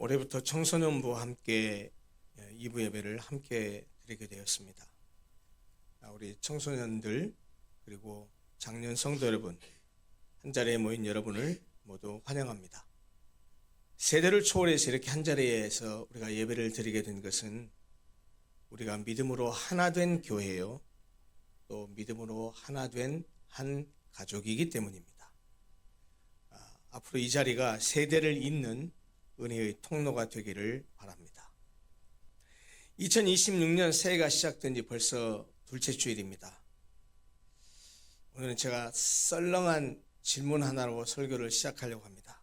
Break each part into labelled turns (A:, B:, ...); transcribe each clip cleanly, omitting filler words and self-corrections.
A: 올해부터 청소년부와 함께 2부 예배를 함께 드리게 되었습니다. 우리 청소년들 그리고 장년 성도 여러분, 한자리에 모인 여러분을 모두 환영합니다. 세대를 초월해서 이렇게 한자리에서 우리가 예배를 드리게 된 것은 우리가 믿음으로 하나 된 교회요, 또 믿음으로 하나 된 한 가족이기 때문입니다. 앞으로 이 자리가 세대를 잇는 은혜의 통로가 되기를 바랍니다. 2026년 새해가 시작된 지 벌써 둘째 주일입니다. 오늘은 제가 썰렁한 질문 하나로 설교를 시작하려고 합니다.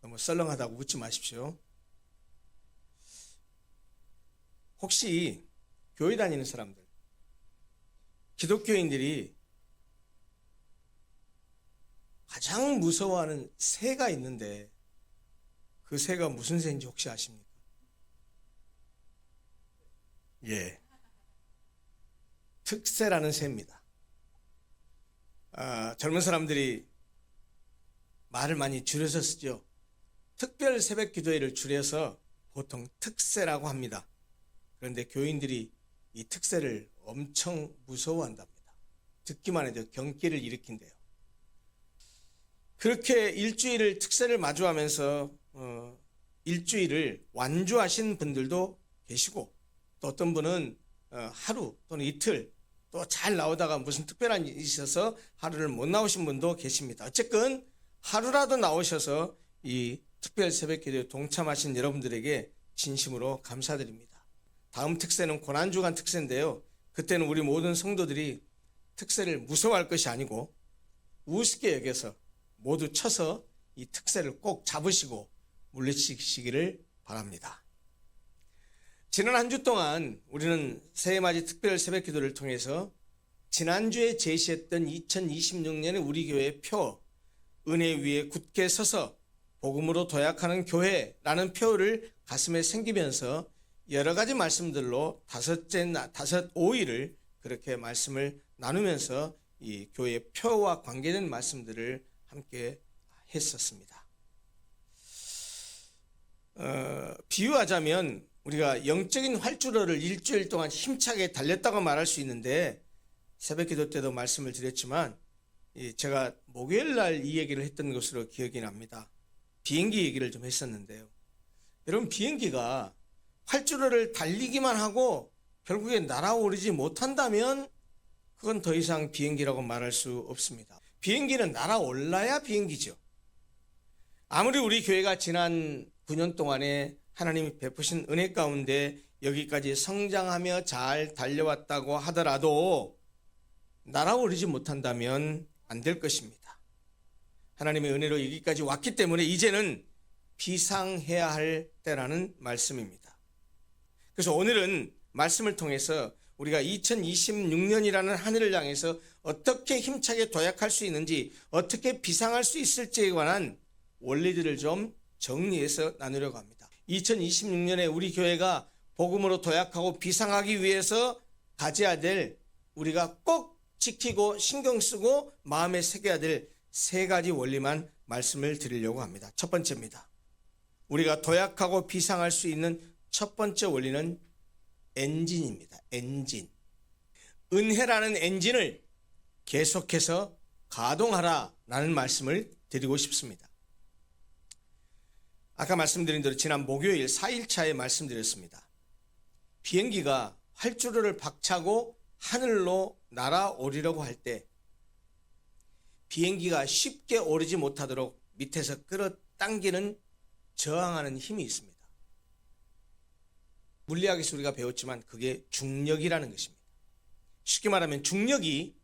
A: 너무 썰렁하다고 묻지 마십시오. 혹시 교회 다니는 사람들, 기독교인들이 가장 무서워하는 새가 있는데 그 새가 무슨 새인지 혹시 아십니까? 예, 특새라는 새입니다. 젊은 사람들이 말을 많이 줄여서 쓰죠. 특별 새벽 기도회를 줄여서 보통 특새라고 합니다. 그런데 교인들이 이 특새를 엄청 무서워한답니다. 듣기만 해도 경기를 일으킨대요. 그렇게 일주일을 특새를 마주하면서 일주일을 완주하신 분들도 계시고, 또 어떤 분은 하루 또는 이틀 또 잘 나오다가 무슨 특별한 일이 있어서 하루를 못 나오신 분도 계십니다. 어쨌든 하루라도 나오셔서 이 특별 새벽 기도에 동참하신 여러분들에게 진심으로 감사드립니다. 다음 특새는 고난주간 특새인데요, 그때는 우리 모든 성도들이 특새를 무서워할 것이 아니고 우습게 여겨서 모두 쳐서 이 특새를 꼭 잡으시고 물리치시기를 바랍니다. 지난 한 주 동안 우리는 새해맞이 특별 새벽 기도를 통해서 지난주에 제시했던 2026년의 우리 교회의 표, 은혜 위에 굳게 서서 복음으로 도약하는 교회라는 표를 가슴에 새기면서 여러 가지 말씀들로 다섯 5일을 그렇게 말씀을 나누면서 이 교회의 표와 관계된 말씀들을 함께 했었습니다. 비유하자면 우리가 영적인 활주로를 일주일 동안 힘차게 달렸다고 말할 수 있는데, 새벽 기도 때도 말씀을 드렸지만 제가 목요일 날 이 얘기를 했던 것으로 기억이 납니다. 비행기 얘기를 좀 했었는데요. 여러분, 비행기가 활주로를 달리기만 하고 결국에 날아오르지 못한다면 그건 더 이상 비행기라고 말할 수 없습니다. 비행기는 날아올라야 비행기죠. 아무리 우리 교회가 지난 9년 동안에 하나님이 베푸신 은혜 가운데 여기까지 성장하며 잘 달려왔다고 하더라도 날아오르지 못한다면 안 될 것입니다. 하나님의 은혜로 여기까지 왔기 때문에 이제는 비상해야 할 때라는 말씀입니다. 그래서 오늘은 말씀을 통해서 우리가 2026년이라는 한 해를 향해서 어떻게 힘차게 도약할 수 있는지, 어떻게 비상할 수 있을지에 관한 원리들을 좀 정리해서 나누려고 합니다. 2026년에 우리 교회가 복음으로 도약하고 비상하기 위해서 가져야 될, 우리가 꼭 지키고 신경 쓰고 마음에 새겨야 될 세 가지 원리만 말씀을 드리려고 합니다. 첫 번째입니다. 우리가 도약하고 비상할 수 있는 첫 번째 원리는 엔진입니다. 엔진. 은혜라는 엔진을 계속해서 가동하라라는 말씀을 드리고 싶습니다. 아까 말씀드린 대로 지난 목요일 4일차에 말씀드렸습니다. 비행기가 활주로를 박차고 하늘로 날아오르려고 할 때 비행기가 쉽게 오르지 못하도록 밑에서 끌어당기는, 저항하는 힘이 있습니다. 물리학에서 우리가 배웠지만 그게 중력이라는 것입니다. 쉽게 말하면 중력이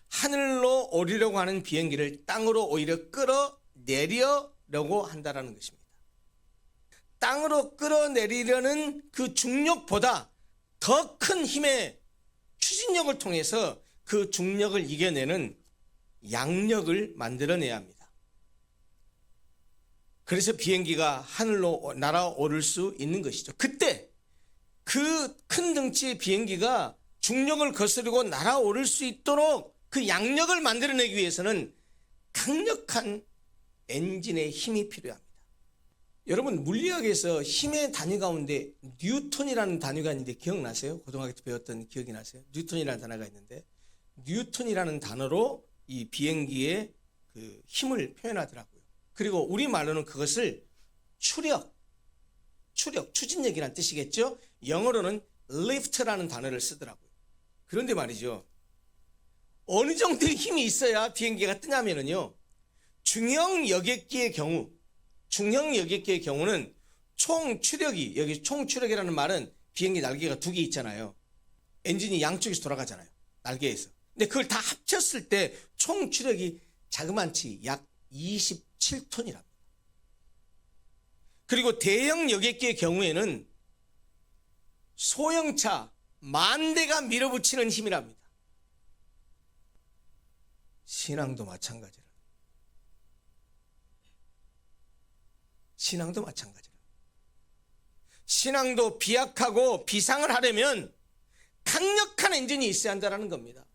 A: 하늘로 오르려고 하는 비행기를 땅으로 오히려 끌어내려고 한다는 것입니다. 땅으로 끌어내리려는 그 중력보다 더 큰 힘의 추진력을 통해서 그 중력을 이겨내는 양력을 만들어내야 합니다. 그래서 비행기가 하늘로 날아오를 수 있는 것이죠. 그때 그 큰 덩치의 비행기가 중력을 거스르고 날아오를 수 있도록 그 양력을 만들어내기 위해서는 강력한 엔진의 힘이 필요합니다. 여러분 물리학에서 힘의 단위 가운데 뉴턴이라는 단위가 있는데 기억나세요? 고등학교 때 배웠던 기억이 나세요? 뉴턴이라는 단어가 있는데 뉴턴이라는 단어로 이 비행기의 그 힘을 표현하더라고요. 그리고 우리말로는 그것을 추력, 추진력이라는 뜻이겠죠? 영어로는 lift라는 단어를 쓰더라고요. 그런데 말이죠. 어느 정도의 힘이 있어야 비행기가 뜨냐면요. 중형 여객기의 경우는 총 추력이, 여기 총 추력이라는 말은 비행기 날개가 두 개 있잖아요. 엔진이 양쪽에서 돌아가잖아요. 날개에서. 근데 그걸 다 합쳤을 때 총 추력이 자그만치 약 27톤이랍니다. 그리고 대형 여객기의 경우에는 소형차 10,000대가 밀어붙이는 힘이랍니다. 신앙도 마찬가지라. 신앙도 비약하고 비상을 하려면 강력한 엔진이 있어야 한다는 겁니다.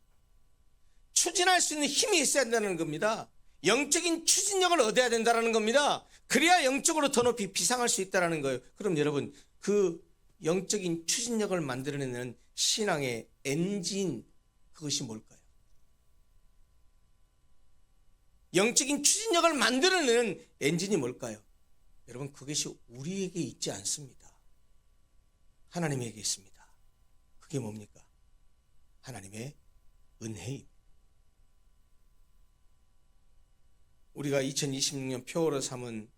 A: 추진할 수 있는 힘이 있어야 한다는 겁니다. 영적인 추진력을 얻어야 된다는 겁니다. 그래야 영적으로 더 높이 비상할 수 있다는 거예요. 그럼 여러분 그 영적인 추진력을 만들어내는 신앙의 엔진, 그것이 뭘까요? 영적인 추진력을 만들어내는 엔진이 뭘까요? 여러분 그것이 우리에게 있지 않습니다. 하나님에게 있습니다. 그게 뭡니까? 하나님의 은혜입니다. 우리가 2026년 표어로 삼은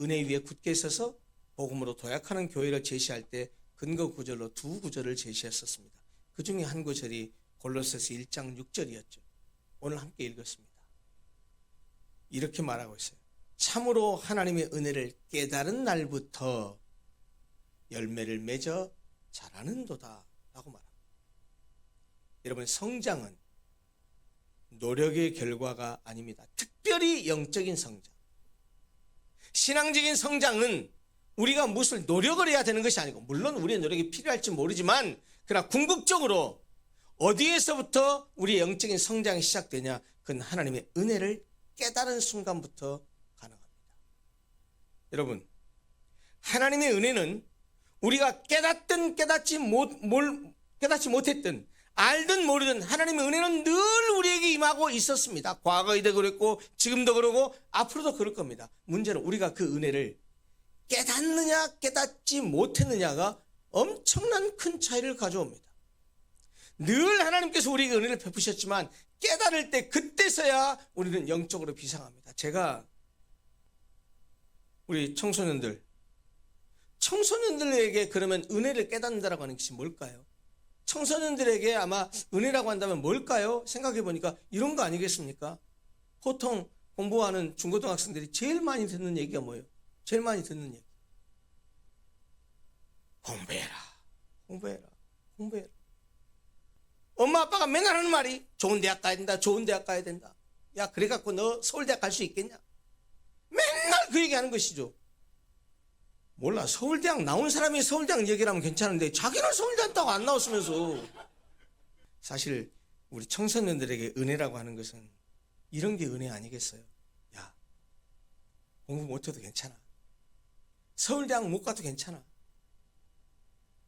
A: 은혜 위에 굳게 서서 복음으로 도약하는 교회를 제시할 때 근거 구절로 두 구절을 제시했었습니다. 그 중에 한 구절이 골로새서 1장 6절이었죠. 오늘 함께 읽었습니다. 이렇게 말하고 있어요. 참으로 하나님의 은혜를 깨달은 날부터 열매를 맺어 자라는도다 라고 말합니다. 여러분 성장은 노력의 결과가 아닙니다. 특별히 영적인 성장, 신앙적인 성장은 우리가 무슨 노력을 해야 되는 것이 아니고, 물론 우리의 노력이 필요할지 모르지만 그러나 궁극적으로 어디에서부터 우리의 영적인 성장이 시작되냐? 그건 하나님의 은혜를 깨달은 순간부터 가능합니다. 여러분 하나님의 은혜는 우리가 깨닫든 깨닫지 못했든 알든 모르든 하나님의 은혜는 늘 우리에게 임하고 있었습니다. 과거에도 그랬고 지금도 그러고 앞으로도 그럴 겁니다. 문제는 우리가 그 은혜를 깨닫느냐 깨닫지 못했느냐가 엄청난 큰 차이를 가져옵니다. 늘 하나님께서 우리에게 은혜를 베푸셨지만 깨달을 때 그때서야 우리는 영적으로 비상합니다. 제가 우리 청소년들에게 그러면 은혜를 깨닫는다라고 하는 것이 뭘까요? 청소년들에게 아마 은혜라고 한다면 뭘까요? 생각해 보니까 이런 거 아니겠습니까? 보통 공부하는 중고등학생들이 제일 많이 듣는 얘기가 뭐예요? 제일 많이 듣는 얘기. 공부해라. 엄마 아빠가 맨날 하는 말이 좋은 대학 가야 된다. 야 그래갖고 너 서울대학 갈 수 있겠냐? 맨날 그 얘기하는 것이죠. 몰라, 서울대학 나온 사람이 서울대학 얘기를 하면 괜찮은데 자기는 서울대학 다고 안 나왔으면서. 사실 우리 청소년들에게 은혜라고 하는 것은 이런 게 은혜 아니겠어요? 야 공부 못해도 괜찮아, 서울대학 못 가도 괜찮아.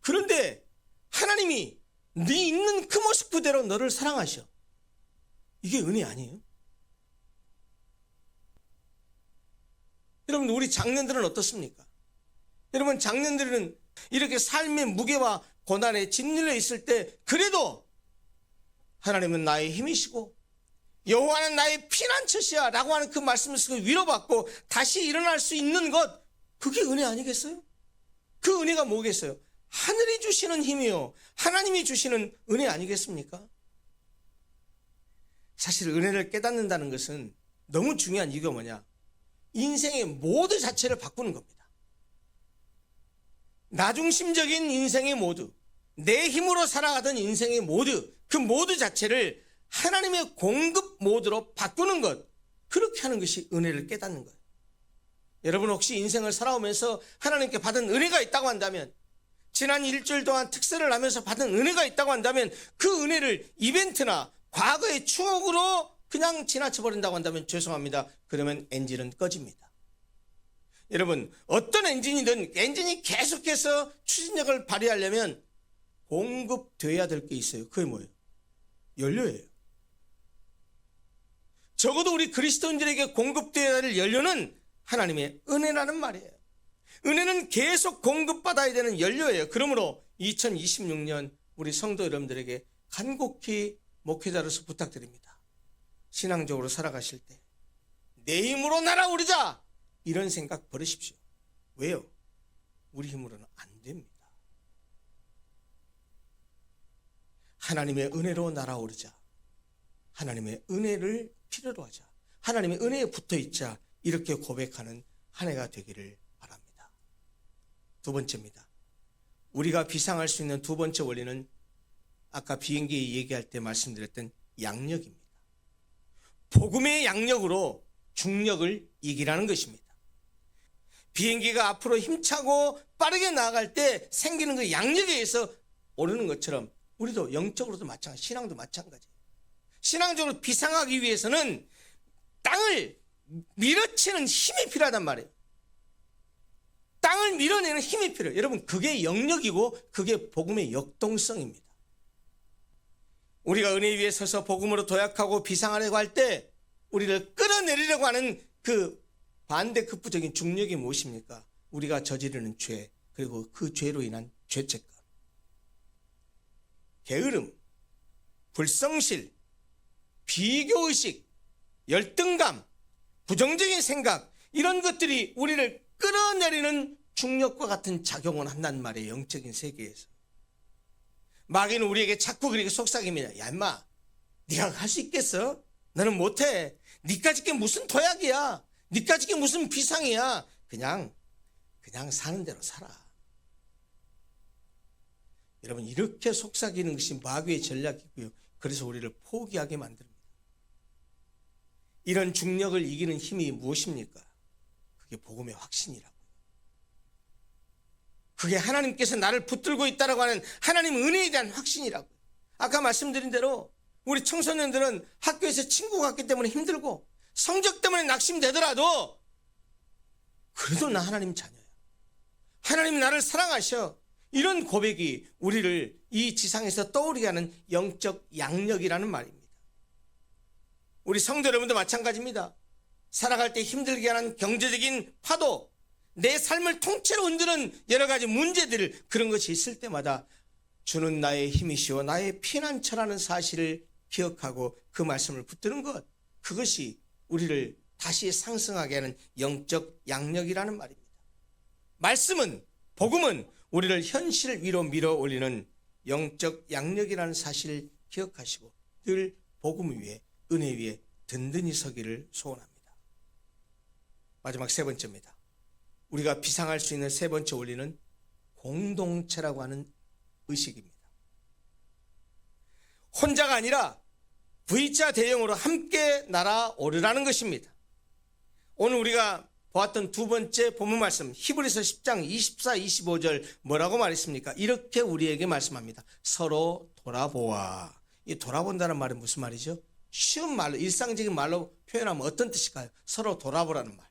A: 그런데 하나님이 네 있는 그 모습 그대로 너를 사랑하셔. 이게 은혜 아니에요? 여러분 우리 장년들은 어떻습니까? 여러분 장년들은 이렇게 삶의 무게와 고난에 짓눌려 있을 때 그래도 하나님은 나의 힘이시고 여호와는 나의 피난처시야 라고 하는 그 말씀을 쓰고 위로받고 다시 일어날 수 있는 것, 그게 은혜 아니겠어요? 그 은혜가 뭐겠어요? 하늘이 주시는 힘이요 하나님이 주시는 은혜 아니겠습니까? 사실 은혜를 깨닫는다는 것은 너무 중요한 이유가 뭐냐? 인생의 모두 자체를 바꾸는 겁니다. 나중심적인 인생의 모두, 내 힘으로 살아가던 인생의 모두, 그 모두 자체를 하나님의 공급 모드로 바꾸는 것, 그렇게 하는 것이 은혜를 깨닫는 거예요. 여러분 혹시 인생을 살아오면서 하나님께 받은 은혜가 있다고 한다면, 지난 일주일 동안 특세를 하면서 받은 은혜가 있다고 한다면 그 은혜를 이벤트나 과거의 추억으로 그냥 지나쳐버린다고 한다면 죄송합니다. 그러면 엔진은 꺼집니다. 여러분, 어떤 엔진이든 엔진이 계속해서 추진력을 발휘하려면 공급돼야 될 게 있어요. 그게 뭐예요? 연료예요. 적어도 우리 그리스도인들에게 공급돼야 될 연료는 하나님의 은혜라는 말이에요. 은혜는 계속 공급받아야 되는 연료예요. 그러므로 2026년 우리 성도 여러분들에게 간곡히 목회자로서 부탁드립니다. 신앙적으로 살아가실 때 내 힘으로 날아오르자 이런 생각 버리십시오. 왜요? 우리 힘으로는 안 됩니다. 하나님의 은혜로 날아오르자. 하나님의 은혜를 필요로 하자. 하나님의 은혜에 붙어있자. 이렇게 고백하는 한 해가 되기를 바랍니다. 두 번째입니다. 우리가 비상할 수 있는 두 번째 원리는 아까 비행기 얘기할 때 말씀드렸던 양력입니다. 복음의 양력으로 중력을 이기라는 것입니다. 비행기가 앞으로 힘차고 빠르게 나아갈 때 생기는 그 양력에 의해서 오르는 것처럼 우리도 영적으로도 마찬가지, 신앙도 마찬가지예요. 신앙적으로 비상하기 위해서는 땅을 밀어치는 힘이 필요하단 말이에요. 땅을 밀어내는 힘이 필요해요. 여러분, 그게 영역이고 그게 복음의 역동성입니다. 우리가 은혜 위에 서서 복음으로 도약하고 비상하려고 할 때 우리를 끌어내리려고 하는 그 반대급부적인 중력이 무엇입니까? 우리가 저지르는 죄, 그리고 그 죄로 인한 죄책감, 게으름, 불성실, 비교의식, 열등감, 부정적인 생각, 이런 것들이 우리를 끌어내리는 중력과 같은 작용을 한단 말이에요. 영적인 세계에서. 마귀는 우리에게 자꾸 그렇게 속삭입니다. 야 인마, 네가 할 수 있겠어? 너는 못해. 니까짓 게 무슨 도약이야. 니까짓 게 무슨 비상이야. 그냥 사는 대로 살아. 여러분, 이렇게 속삭이는 것이 마귀의 전략이고요. 그래서 우리를 포기하게 만듭니다. 이런 중력을 이기는 힘이 무엇입니까? 그게 복음의 확신이라고요. 그게 하나님께서 나를 붙들고 있다라고 하는 하나님 은혜에 대한 확신이라고요. 아까 말씀드린 대로 우리 청소년들은 학교에서 친구가 같기 때문에 힘들고 성적 때문에 낙심되더라도 그래도 나 하나님 자녀야. 하나님이 나를 사랑하셔. 이런 고백이 우리를 이 지상에서 떠오르게 하는 영적 양력이라는 말입니다. 우리 성도 여러분도 마찬가지입니다. 살아갈 때 힘들게 하는 경제적인 파도, 내 삶을 통째로 흔드는 여러 가지 문제들, 그런 것이 있을 때마다 주는 나의 힘이시오 나의 피난처라는 사실을 기억하고 그 말씀을 붙드는 것, 그것이 우리를 다시 상승하게 하는 영적 양력이라는 말입니다. 말씀은, 복음은 우리를 현실 위로 밀어 올리는 영적 양력이라는 사실을 기억하시고 늘 복음 위에, 은혜 위에 든든히 서기를 소원합니다. 마지막 세 번째입니다. 우리가 비상할 수 있는 세 번째 원리는 공동체라고 하는 의식입니다. 혼자가 아니라 V자 대형으로 함께 날아오르라는 것입니다. 오늘 우리가 보았던 두 번째 본문 말씀, 히브리서 10장 24, 25절 뭐라고 말했습니까? 이렇게 우리에게 말씀합니다. 서로 돌아보아. 이 돌아본다는 말은 무슨 말이죠? 쉬운 말로, 일상적인 말로 표현하면 어떤 뜻일까요? 서로 돌아보라는 말.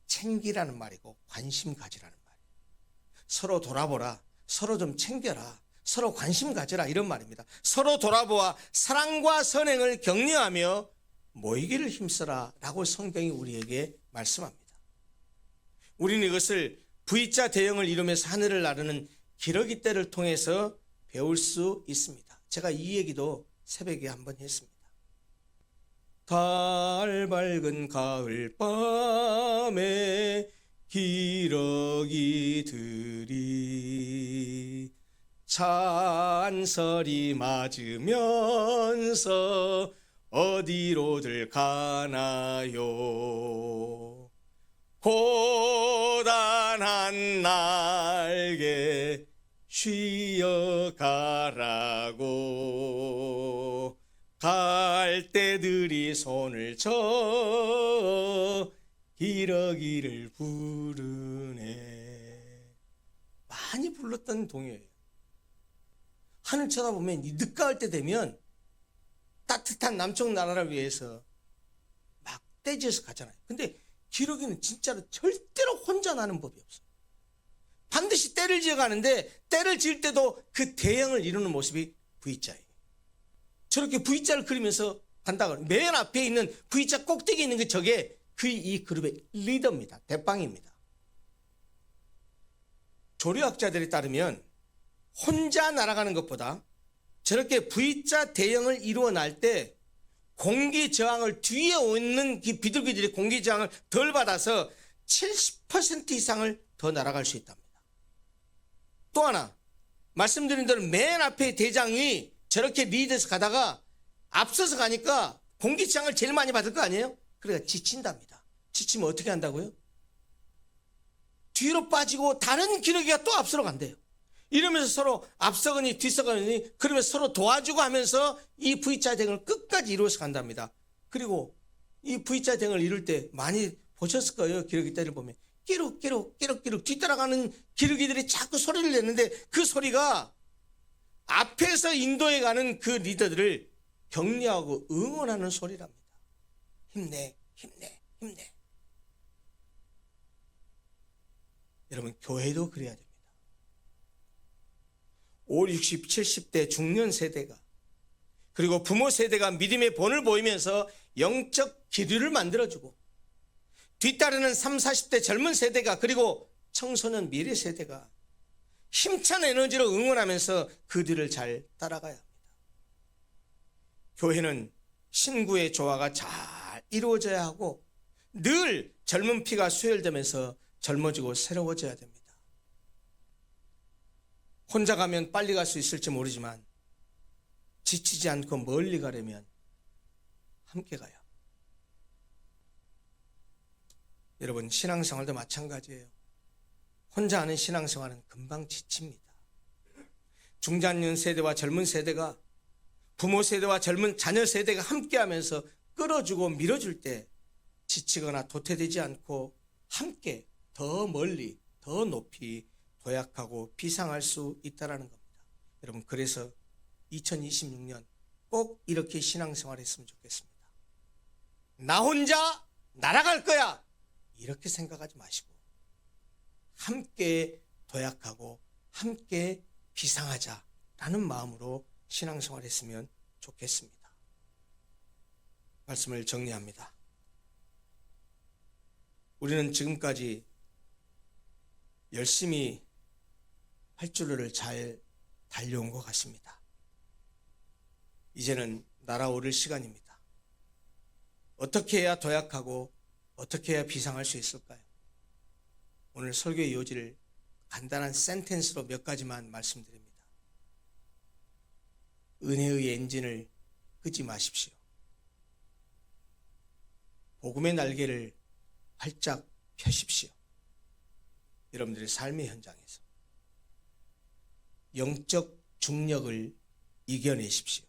A: 챙기라는 말이고 관심 가지라는 말이에요. 서로 돌아보라. 서로 좀 챙겨라. 서로 관심 가져라. 이런 말입니다. 서로 돌아보아 사랑과 선행을 격려하며 모이기를 힘써라 라고 성경이 우리에게 말씀합니다. 우리는 이것을 V자 대형을 이루면서 하늘을 나르는 기러기 떼를 통해서 배울 수 있습니다. 제가 이 얘기도 새벽에 한번 했습니다. 달 밝은 가을 밤에 기러기들이 찬설이 맞으면서 어디로들 가나요? 고단한 날개 쉬어가라고 갈대들이 손을 쳐 기러기를 부르네. 많이 불렀던 동요예요. 하늘 쳐다보면 늦가을 때 되면 따뜻한 남쪽 나라를 위해서 막 떼지어서 가잖아요. 근데 기러기는 진짜로 절대로 혼자 나는 법이 없어요. 반드시 때를 지어가는데 때를 지을 때도 그 대형을 이루는 모습이 V자예요. 저렇게 V자를 그리면서 간다고. 맨 앞에 있는 V자 꼭대기에 있는 게 저게 이 그룹의 리더입니다. 대빵입니다. 조류학자들에 따르면 혼자 날아가는 것보다 저렇게 V자 대형을 이루어 날 때 공기 저항을 뒤에 오는 비둘기들이 공기 저항을 덜 받아서 70% 이상을 더 날아갈 수 있답니다. 또 하나, 말씀드린 대로 맨 앞에 대장이 저렇게 리드해서 가다가 앞서서 가니까 공기 저항을 제일 많이 받을 거 아니에요? 그러니까 지친답니다. 지치면 어떻게 한다고요? 뒤로 빠지고 다른 기러기가 또 앞서러 간대요. 이러면서 서로 앞서거니 뒤서거니 그러면서 서로 도와주고 하면서 이 V자 대응을 끝까지 이루어서 간답니다. 그리고 이 V자 대응을 이룰 때 많이 보셨을 거예요. 기러기 떼를 보면 끼룩 뒤따라가는 기러기들이 자꾸 소리를 내는데 그 소리가 앞에서 인도해 가는 그 리더들을 격려하고 응원하는 소리랍니다. 힘내. 여러분, 교회도 그래야 됩니다. 5, 60, 70대 중년 세대가 그리고 부모 세대가 믿음의 본을 보이면서 영적 기류를 만들어주고 뒤따르는 3, 40대 젊은 세대가 그리고 청소년 미래 세대가 힘찬 에너지로 응원하면서 그 뒤를 잘 따라가야 합니다. 교회는 신구의 조화가 잘 이루어져야 하고 늘 젊은 피가 수혈되면서 젊어지고 새로워져야 됩니다. 혼자 가면 빨리 갈 수 있을지 모르지만 지치지 않고 멀리 가려면 함께 가요. 여러분, 신앙생활도 마찬가지예요. 혼자 하는 신앙생활은 금방 지칩니다. 중장년 세대와 젊은 세대가 부모 세대와 젊은 자녀 세대가 함께하면서 끌어주고 밀어줄 때 지치거나 도태되지 않고 함께 더 멀리 더 높이 도약하고 비상할 수 있다는 겁니다. 여러분, 그래서 2026년 꼭 이렇게 신앙생활 했으면 좋겠습니다. 나 혼자 날아갈 거야 이렇게 생각하지 마시고 함께 도약하고 함께 비상하자라는 마음으로 신앙생활 했으면 좋겠습니다. 말씀을 정리합니다. 우리는 지금까지 열심히 활주로를 잘 달려온 것 같습니다. 이제는 날아오를 시간입니다. 어떻게 해야 도약하고 어떻게 해야 비상할 수 있을까요? 오늘 설교의 요지를 간단한 센텐스로 몇 가지만 말씀드립니다. 은혜의 엔진을 끄지 마십시오. 복음의 날개를 활짝 펴십시오. 여러분들의 삶의 현장에서 영적 중력을 이겨내십시오.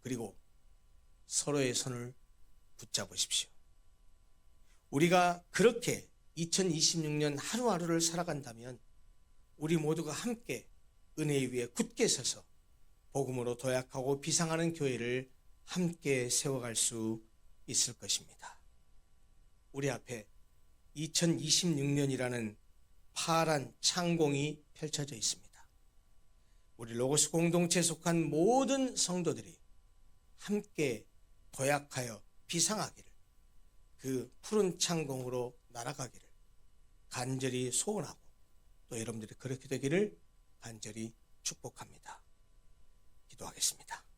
A: 그리고 서로의 손을 붙잡으십시오. 우리가 그렇게 2026년 하루하루를 살아간다면 우리 모두가 함께 은혜 위에 굳게 서서 복음으로 도약하고 비상하는 교회를 함께 세워갈 수 있을 것입니다. 우리 앞에 2026년이라는 파란 창공이 펼쳐져 있습니다. 우리 로고스 공동체에 속한 모든 성도들이 함께 도약하여 비상하기를, 그 푸른 창공으로 날아가기를 간절히 소원하고 또 여러분들이 그렇게 되기를 간절히 축복합니다. 기도하겠습니다.